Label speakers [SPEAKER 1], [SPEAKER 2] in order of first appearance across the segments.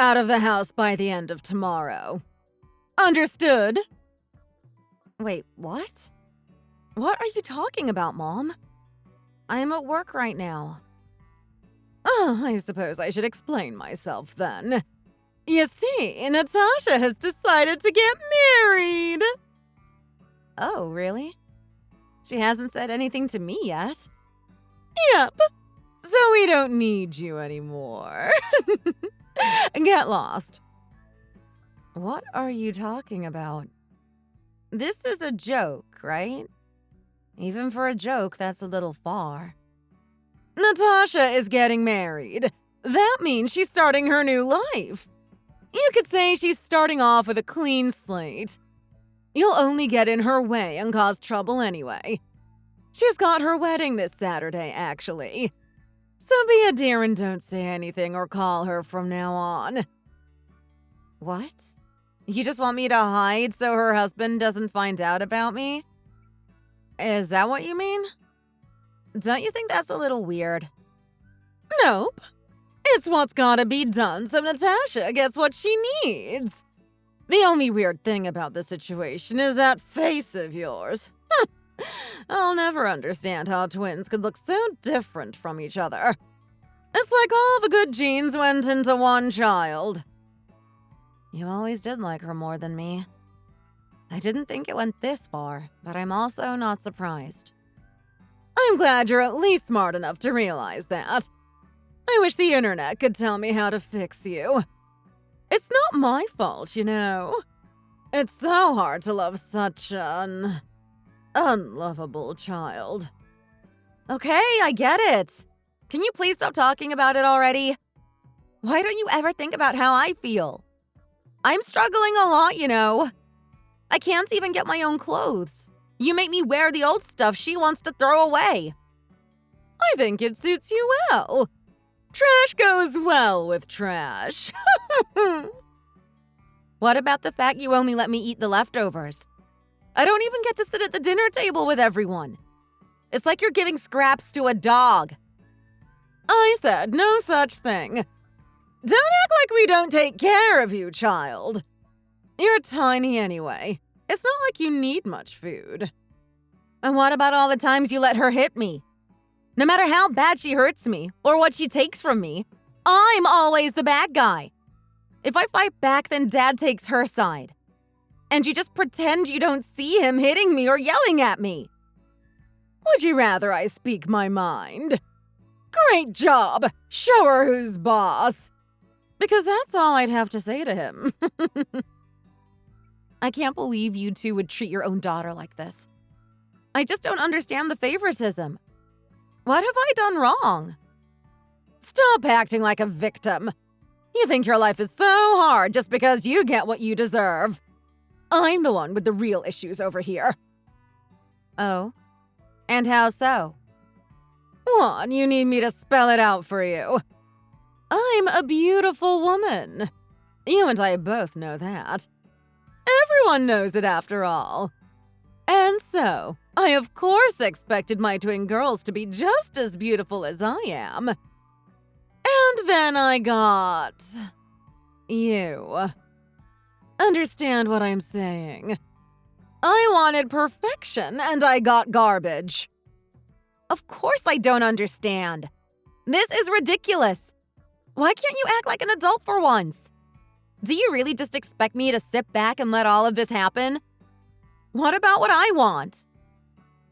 [SPEAKER 1] out of the house by the end of tomorrow. Understood? Wait, what? What are you talking about, Mom? I'm at work right now. Oh, I suppose I should explain myself then. You see, Natasha has decided to get married. Oh, really? She hasn't said anything to me yet. Yep. So we don't need you anymore. Get lost. What are you talking about? This is a joke, right? Even for a joke, that's a little far. Natasha is getting married. That means she's starting her new life. You could say she's starting off with a clean slate. You'll only get in her way and cause trouble anyway. She's got her wedding this Saturday, actually. So be a dear and don't say anything or call her from now on. What? You just want me to hide so her husband doesn't find out about me? Is that what you mean? Don't you think that's a little weird? Nope. It's what's gotta be done so Natasha gets what she needs. The only weird thing about the situation is that face of yours. I'll never understand how twins could look so different from each other. It's like all the good genes went into one child. You always did like her more than me. I didn't think it went this far, but I'm also not surprised. I'm glad you're at least smart enough to realize that. I wish the internet could tell me how to fix you. It's not my fault, you know. It's so hard to love such an unlovable child. Okay, I get it. Can you please stop talking about it already? Why don't you ever think about how I feel? I'm struggling a lot, you know. I can't even get my own clothes. You make me wear the old stuff she wants to throw away. I think it suits you well. Trash goes well with trash. What about the fact you only let me eat the leftovers? I don't even get to sit at the dinner table with everyone. It's like you're giving scraps to a dog. I said no such thing. Don't act like we don't take care of you, child. You're tiny anyway. It's not like you need much food. And what about all the times you let her hit me? No matter how bad she hurts me or what she takes from me, I'm always the bad guy. If I fight back, then Dad takes her side. And you just pretend you don't see him hitting me or yelling at me. Would you rather I speak my mind? Great job! Show her who's boss. Because that's all I'd have to say to him. I can't believe you two would treat your own daughter like this. I just don't understand the favoritism. What have I done wrong? Stop acting like a victim. You think your life is so hard just because you get what you deserve. I'm the one with the real issues over here. Oh? And how so? One, you need me to spell it out for you. I'm a beautiful woman. You and I both know that. Everyone knows it after all. And so, I of course expected my twin girls to be just as beautiful as I am. And then I got you. Understand what I'm saying? I wanted perfection and I got garbage. Of course I don't understand. This is ridiculous. Why can't you act like an adult for once? Do you really just expect me to sit back and let all of this happen? What about what I want?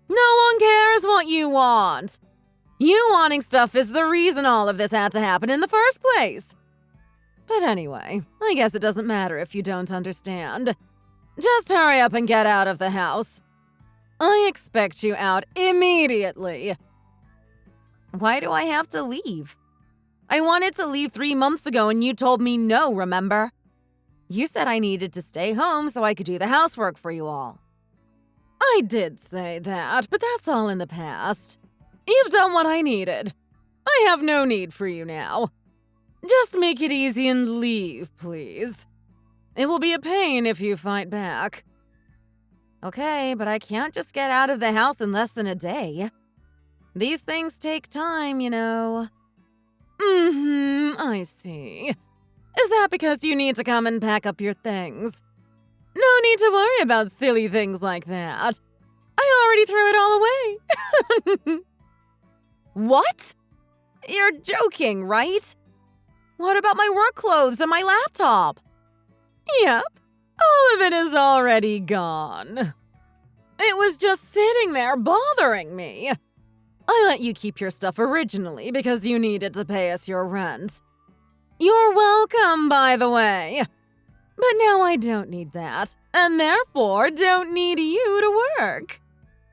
[SPEAKER 1] No one cares what you want. You wanting stuff is the reason all of this had to happen in the first place. But anyway, I guess it doesn't matter if you don't understand. Just hurry up and get out of the house. I expect you out immediately. Why do I have to leave? I wanted to leave 3 months ago and you told me no, remember? You said I needed to stay home so I could do the housework for you all. I did say that, but that's all in the past. You've done what I needed. I have no need for you now. Just make it easy and leave, please. It will be a pain if you fight back. Okay, but I can't just get out of the house in less than a day. These things take time, you know. I see. Is that because you need to come and pack up your things? No need to worry about silly things like that. I already threw it all away. What? You're joking, right? What about my work clothes and my laptop? Yep, all of it is already gone. It was just sitting there bothering me. I let you keep your stuff originally because you needed to pay us your rent. You're welcome, by the way. But now I don't need that, and therefore don't need you to work.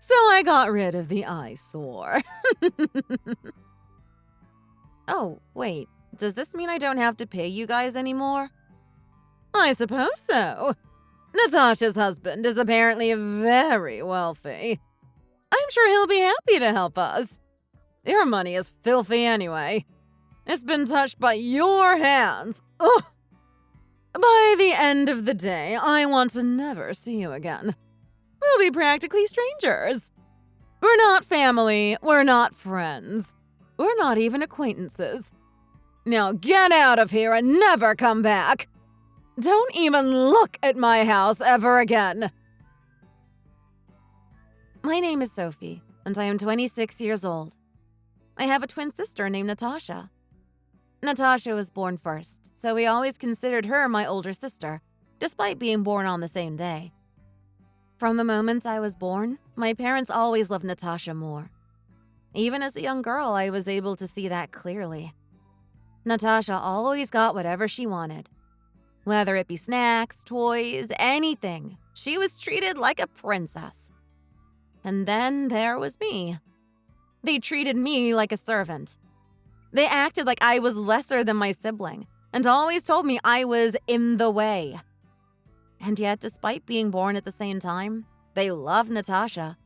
[SPEAKER 1] So I got rid of the eyesore. Oh, wait. Does this mean I don't have to pay you guys anymore? I suppose so. Natasha's husband is apparently very wealthy. I'm sure he'll be happy to help us. Your money is filthy anyway. It's been touched by your hands. Ugh. By the end of the day, I want to never see you again. We'll be practically strangers. We're not family, we're not friends. We're not even acquaintances. Now get out of here and never come back. Don't even look at my house ever again. My name is Sophie, and I am 26 years old. I have a twin sister named Natasha. Natasha was born first, so we always considered her my older sister, despite being born on the same day. From the moment I was born, my parents always loved Natasha more. Even as a young girl, I was able to see that clearly. Natasha always got whatever she wanted. Whether it be snacks, toys, anything, she was treated like a princess. And then there was me. They treated me like a servant. They acted like I was lesser than my sibling and always told me I was in the way. And yet, despite being born at the same time, they loved Natasha.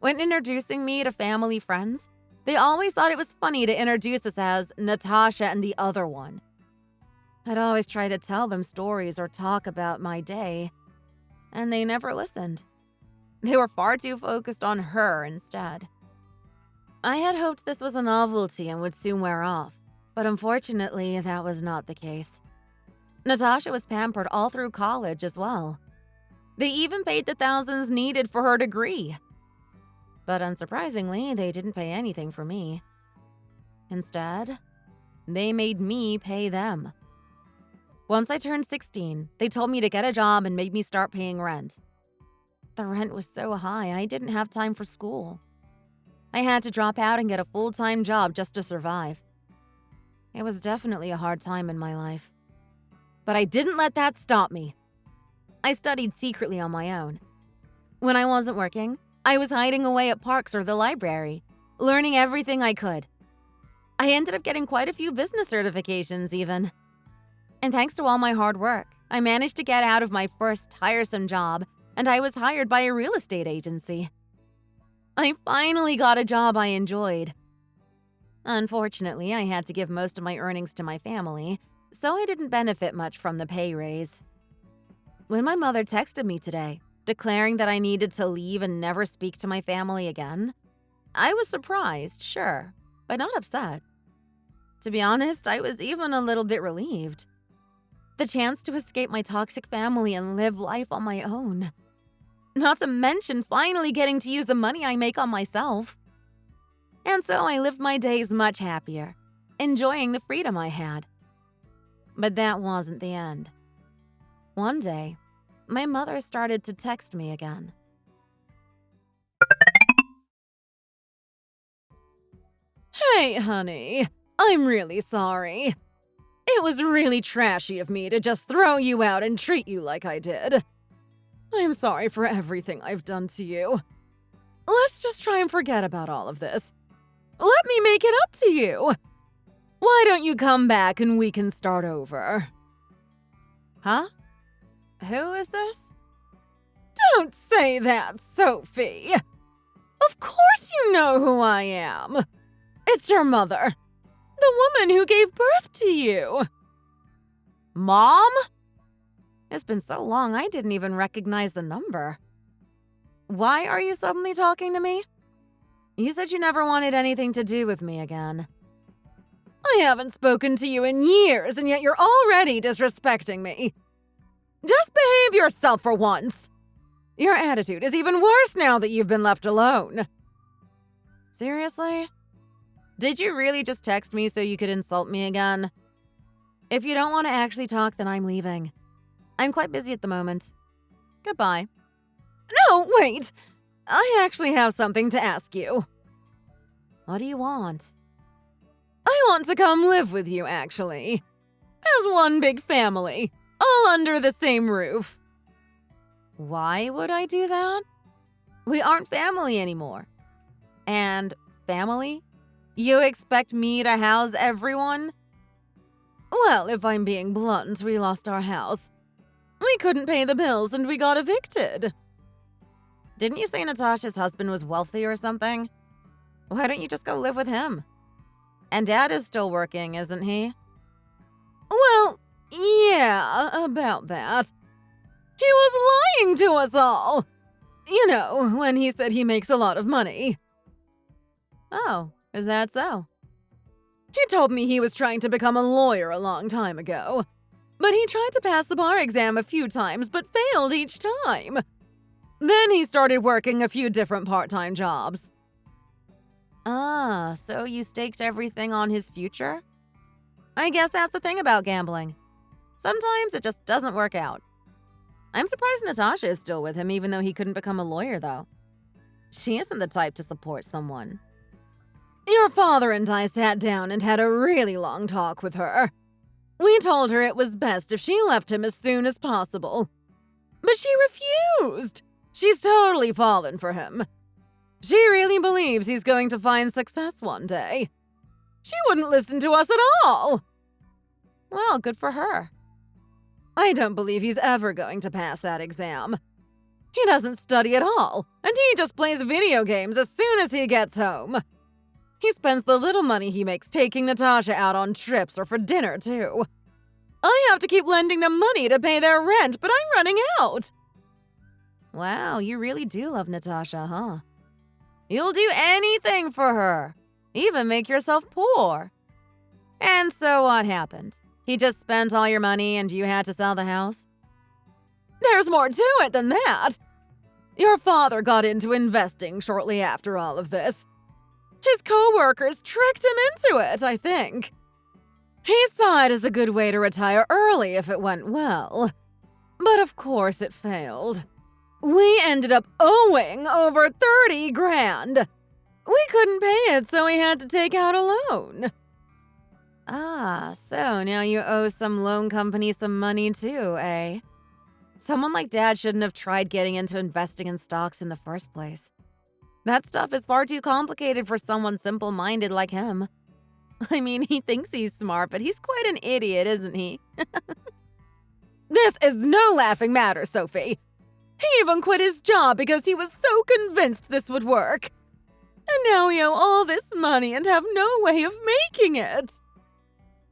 [SPEAKER 1] When introducing me to family friends, they always thought it was funny to introduce us as Natasha and the other one. I'd always try to tell them stories or talk about my day, and they never listened. They were far too focused on her instead. I had hoped this was a novelty and would soon wear off, but unfortunately, that was not the case. Natasha was pampered all through college as well. They even paid the thousands needed for her degree. But unsurprisingly, they didn't pay anything for me. Instead, they made me pay them. Once I turned 16, they told me to get a job and made me start paying rent. The rent was so high, I didn't have time for school. I had to drop out and get a full-time job just to survive. It was definitely a hard time in my life. But I didn't let that stop me. I studied secretly on my own. When I wasn't working, I was hiding away at parks or the library, learning everything I could. I ended up getting quite a few business certifications even. And thanks to all my hard work, I managed to get out of my first tiresome job, and I was hired by a real estate agency. I finally got a job I enjoyed. Unfortunately, I had to give most of my earnings to my family, so I didn't benefit much from the pay raise. When my mother texted me today, declaring that I needed to leave and never speak to my family again, I was surprised, sure, but not upset. To be honest, I was even a little bit relieved. The chance to escape my toxic family and live life on my own. Not to mention finally getting to use the money I make on myself. And so I lived my days much happier, enjoying the freedom I had. But that wasn't the end. One day, my mother started to text me again. Hey, honey, I'm really sorry. It was really trashy of me to just throw you out and treat you like I did. I'm sorry for everything I've done to you. Let's just try and forget about all of this. Let me make it up to you. Why don't you come back and we can start over? Huh? Who is this? Don't say that, Sophie. Of course you know who I am. It's your mother. The woman who gave birth to you. Mom? It's been so long I didn't even recognize the number. Why are you suddenly talking to me? You said you never wanted anything to do with me again. I haven't spoken to you in years, and yet you're already disrespecting me. Just behave yourself for once. Your attitude is even worse now that you've been left alone. Seriously? Did you really just text me so you could insult me again? If you don't want to actually talk, then I'm leaving. I'm quite busy at the moment. Goodbye. No, wait! I actually have something to ask you. What do you want? I want to come live with you, actually. As one big family, all under the same roof. Why would I do that? We aren't family anymore. And family? You expect me to house everyone? Well, if I'm being blunt, we lost our house. We couldn't pay the bills and we got evicted. Didn't you say Natasha's husband was wealthy or something? Why don't you just go live with him? And Dad is still working, isn't he? Well, yeah, about that. He was lying to us all. You know, when he said he makes a lot of money. Oh, is that so? He told me he was trying to become a lawyer a long time ago. But he tried to pass the bar exam a few times, but failed each time. Then he started working a few different part-time jobs. Ah, so you staked everything on his future? I guess that's the thing about gambling. Sometimes it just doesn't work out. I'm surprised Natasha is still with him even though he couldn't become a lawyer, though. She isn't the type to support someone. Your father and I sat down and had a really long talk with her. We told her it was best if she left him as soon as possible. But she refused. She's totally fallen for him. She really believes he's going to find success one day. She wouldn't listen to us at all. Well, good for her. I don't believe he's ever going to pass that exam. He doesn't study at all, and he just plays video games as soon as he gets home. He spends the little money he makes taking Natasha out on trips or for dinner, too. I have to keep lending them money to pay their rent, but I'm running out. Wow, you really do love Natasha, huh? You'll do anything for her, even make yourself poor. And so what happened? He just spent all your money and you had to sell the house? There's more to it than that. Your father got into investing shortly after all of this. His co-workers tricked him into it, I think. He saw it as a good way to retire early if it went well. But of course it failed. We ended up owing over 30 grand. We couldn't pay it, so we had to take out a loan. Ah, so now you owe some loan company some money too, eh? Someone like Dad shouldn't have tried getting into investing in stocks in the first place. That stuff is far too complicated for someone simple-minded like him. I mean, he thinks he's smart, but he's quite an idiot, isn't he? This is no laughing matter, Sophie. He even quit his job because he was so convinced this would work. And now we owe all this money and have no way of making it.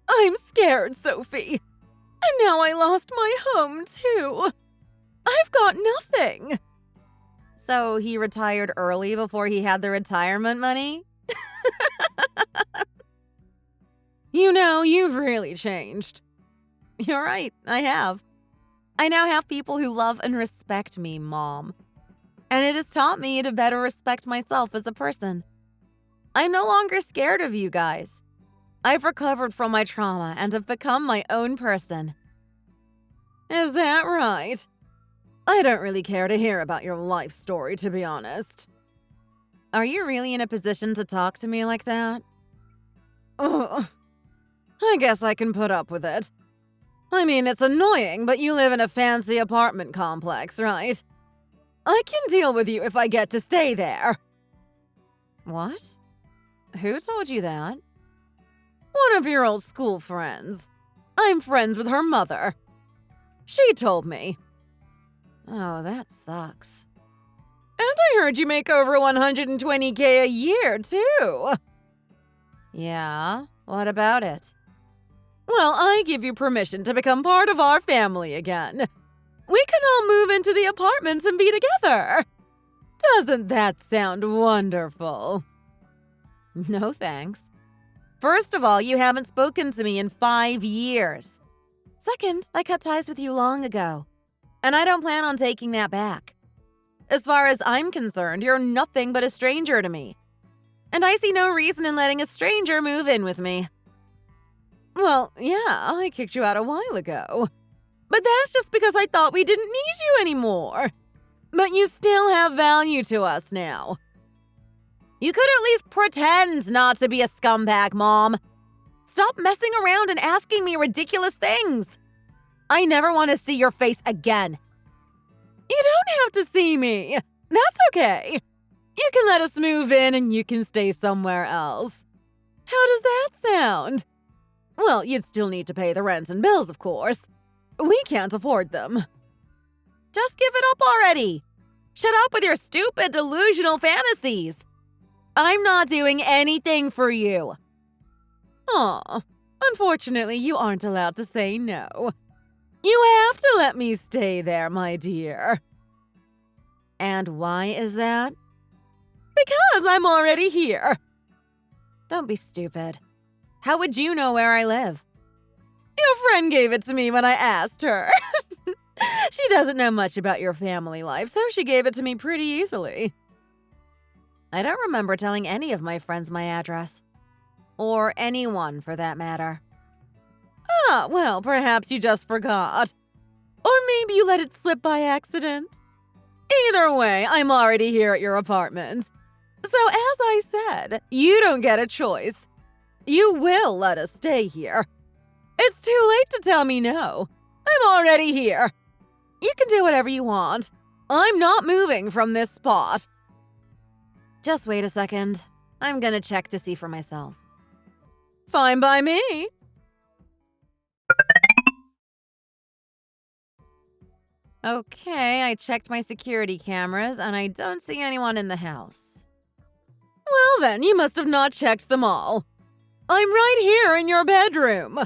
[SPEAKER 1] I'm scared, Sophie. And now I lost my home, too. I've got nothing. So he retired early before he had the retirement money? You know, you've really changed. You're right, I have. I now have people who love and respect me, Mom. And it has taught me to better respect myself as a person. I'm no longer scared of you guys. I've recovered from my trauma and have become my own person. Is that right? I don't really care to hear about your life story, to be honest. Are you really in a position to talk to me like that? Ugh. I guess I can put up with it. I mean, it's annoying, but you live in a fancy apartment complex, right? I can deal with you if I get to stay there. What? Who told you that? One of your old school friends. I'm friends with her mother. She told me. Oh, that sucks. And I heard you make over $120K a year, too. Yeah, what about it? Well, I give you permission to become part of our family again. We can all move into the apartments and be together. Doesn't that sound wonderful? No thanks. First of all, you haven't spoken to me in 5 years. Second, I cut ties with you long ago, and I don't plan on taking that back. As far as I'm concerned, you're nothing but a stranger to me, and I see no reason in letting a stranger move in with me. Well, yeah, I kicked you out a while ago, but that's just because I thought we didn't need you anymore. But you still have value to us now. You could at least pretend not to be a scumbag, Mom. Stop messing around and asking me ridiculous things. I never want to see your face again. You don't have to see me. That's okay. You can let us move in and you can stay somewhere else. How does that sound? Well, you'd still need to pay the rent and bills, of course. We can't afford them. Just give it up already. Shut up with your stupid, delusional fantasies. I'm not doing anything for you. Aw, unfortunately, you aren't allowed to say no. You have to let me stay there, my dear. And why is that? Because I'm already here. Don't be stupid. How would you know where I live? Your friend gave it to me when I asked her. She doesn't know much about your family life, so she gave it to me pretty easily. I don't remember telling any of my friends my address. Or anyone, for that matter. Ah, well, perhaps you just forgot. Or maybe you let it slip by accident. Either way, I'm already here at your apartment. So as I said, you don't get a choice. You will let us stay here. It's too late to tell me no. I'm already here. You can do whatever you want. I'm not moving from this spot. Just wait a second. I'm gonna check to see for myself. Fine by me. Okay, I checked my security cameras and I don't see anyone in the house. Well then, you must have not checked them all. I'm right here in your bedroom.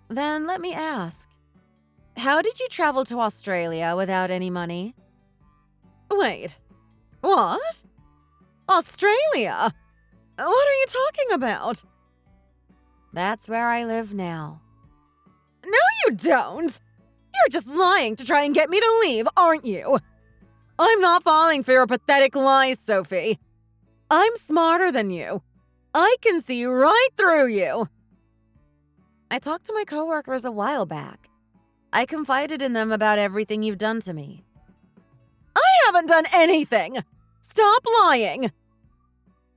[SPEAKER 1] Then let me ask, how did you travel to Australia without any money? Wait, what? Australia? What are you talking about? That's where I live now. No, you don't! You're just lying to try and get me to leave, aren't you? I'm not falling for your pathetic lies, Sophie. I'm smarter than you. I can see right through you. I talked to my coworkers a while back. I confided in them about everything you've done to me. I haven't done anything! Stop lying!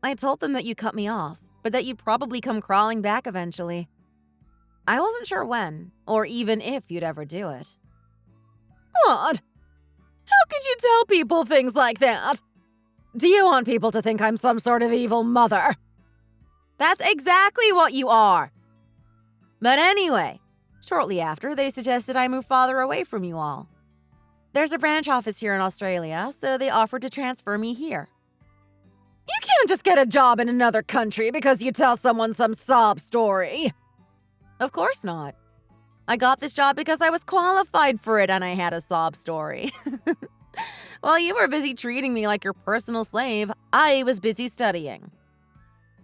[SPEAKER 1] I told them that you cut me off, but that you'd probably come crawling back eventually. I wasn't sure when, or even if you'd ever do it. What? How could you tell people things like that? Do you want people to think I'm some sort of evil mother? That's exactly what you are. But anyway, shortly after, they suggested I move farther away from you all. There's a branch office here in Australia, so they offered to transfer me here. You can't just get a job in another country because you tell someone some sob story. Of course not. I got this job because I was qualified for it and I had a sob story. While you were busy treating me like your personal slave, I was busy studying.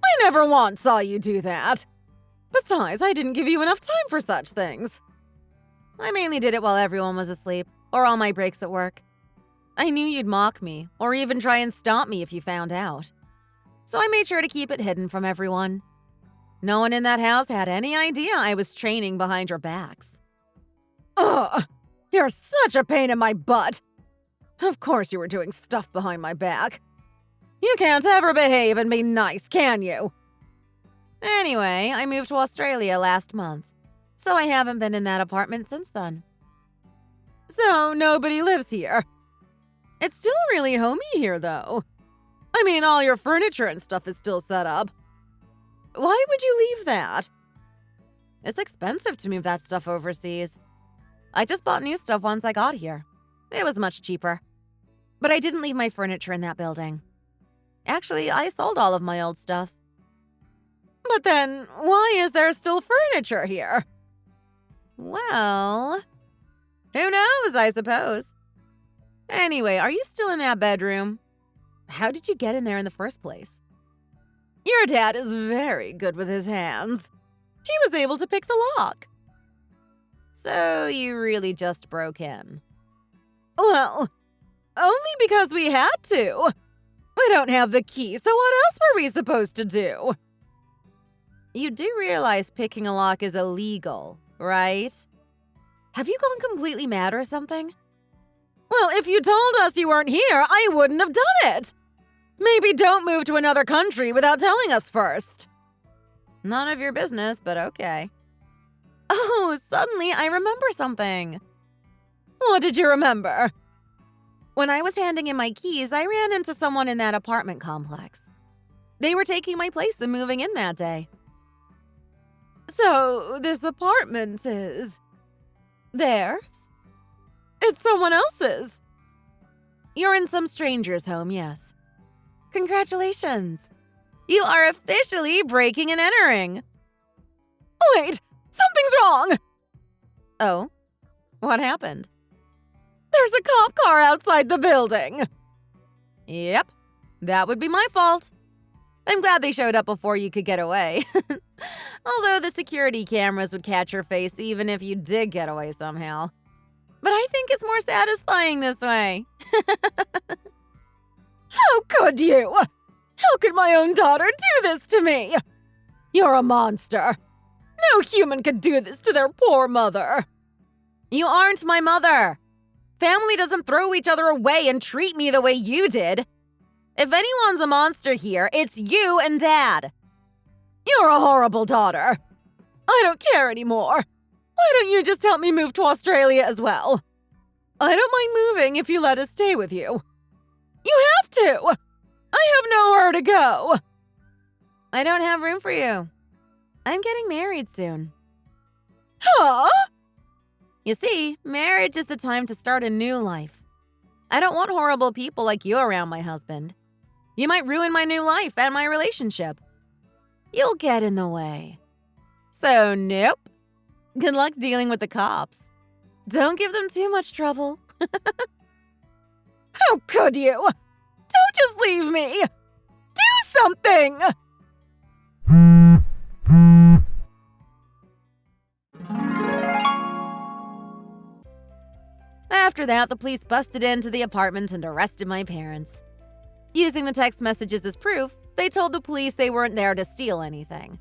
[SPEAKER 1] I never once saw you do that. Besides, I didn't give you enough time for such things. I mainly did it while everyone was asleep, or on my breaks at work. I knew you'd mock me, or even try and stop me if you found out. So I made sure to keep it hidden from everyone. No one in that house had any idea I was training behind your backs. Ugh! You're such a pain in my butt! Of course you were doing stuff behind my back. You can't ever behave and be nice, can you? Anyway, I moved to Australia last month, so I haven't been in that apartment since then. So nobody lives here. It's still really homey here, though. I mean, all your furniture and stuff is still set up. Why would you leave that? It's expensive to move that stuff overseas. I just bought new stuff once I got here. It was much cheaper. But I didn't leave my furniture in that building. Actually, I sold all of my old stuff. But then, why is there still furniture here? Well, who knows, I suppose. Anyway, are you still in that bedroom? How did you get in there in the first place? Your dad is very good with his hands. He was able to pick the lock. So you really just broke in? Well, only because we had to. We don't have the key, so what else were we supposed to do? You do realize picking a lock is illegal, right? Have you gone completely mad or something? Well, if you told us you weren't here, I wouldn't have done it. Maybe don't move to another country without telling us first. None of your business, but okay. Oh, suddenly I remember something. What did you remember? When I was handing in my keys, I ran into someone in that apartment complex. They were taking my place and moving in that day. So, this apartment is theirs? It's someone else's. You're in some stranger's home, yes. Congratulations. You are officially breaking and entering. Wait, something's wrong. Oh, what happened? There's a cop car outside the building. Yep, that would be my fault. I'm glad they showed up before you could get away. Although the security cameras would catch your face even if you did get away somehow. But I think it's more satisfying this way. How could you? How could my own daughter do this to me? You're a monster. No human could do this to their poor mother. You aren't my mother. Family doesn't throw each other away and treat me the way you did. If anyone's a monster here, it's you and Dad. You're a horrible daughter. I don't care anymore. Why don't you just help me move to Australia as well? I don't mind moving if you let us stay with you. You have to! I have nowhere to go! I don't have room for you. I'm getting married soon. Huh? You see, marriage is the time to start a new life. I don't want horrible people like you around my husband. You might ruin my new life and my relationship. You'll get in the way. So, nope. Good luck dealing with the cops. Don't give them too much trouble. How could you? Don't just leave me! Do something! After that, the police busted into the apartment and arrested my parents. Using the text messages as proof, they told the police they weren't there to steal anything.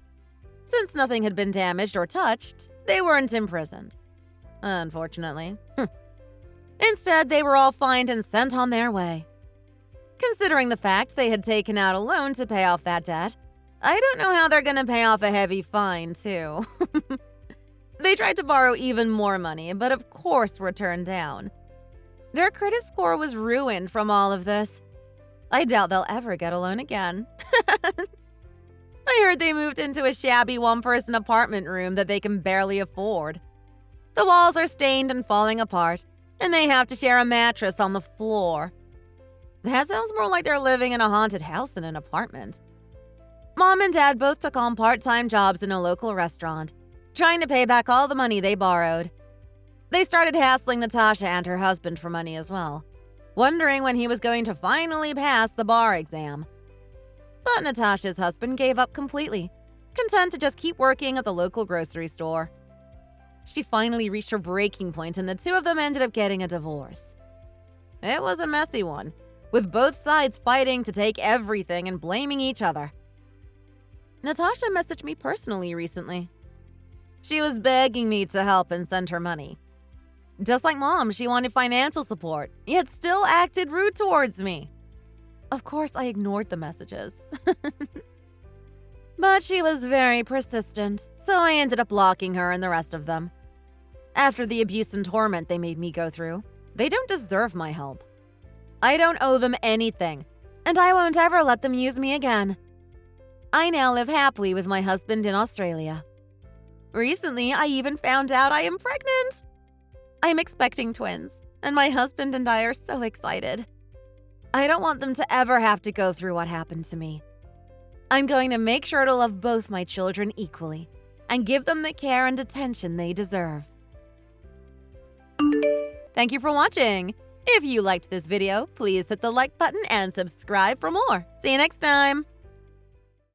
[SPEAKER 1] Since nothing had been damaged or touched, they weren't imprisoned. Unfortunately. Instead, they were all fined and sent on their way. Considering the fact they had taken out a loan to pay off that debt, I don't know how they're gonna pay off a heavy fine, too. They tried to borrow even more money, but of course were turned down. Their credit score was ruined from all of this. I doubt they'll ever get a loan again. I heard they moved into a shabby one-person apartment room that they can barely afford. The walls are stained and falling apart, and they have to share a mattress on the floor. That sounds more like they're living in a haunted house than an apartment. Mom and Dad both took on part-time jobs in a local restaurant, trying to pay back all the money they borrowed. They started hassling Natasha and her husband for money as well, wondering when he was going to finally pass the bar exam. But Natasha's husband gave up completely, content to just keep working at the local grocery store. She finally reached her breaking point and the two of them ended up getting a divorce. It was a messy one, with both sides fighting to take everything and blaming each other. Natasha messaged me personally recently. She was begging me to help and send her money. Just like Mom, she wanted financial support, yet still acted rude towards me. Of course, I ignored the messages. But she was very persistent, so I ended up blocking her and the rest of them. After the abuse and torment they made me go through, they don't deserve my help. I don't owe them anything, and I won't ever let them use me again. I now live happily with my husband in Australia. Recently, I even found out I am pregnant. I'm expecting twins, and my husband and I are so excited. I don't want them to ever have to go through what happened to me. I'm going to make sure to love both my children equally and give them the care and attention they deserve. Thank you for watching. If you liked this video, please hit the like button and subscribe for more. See you next time.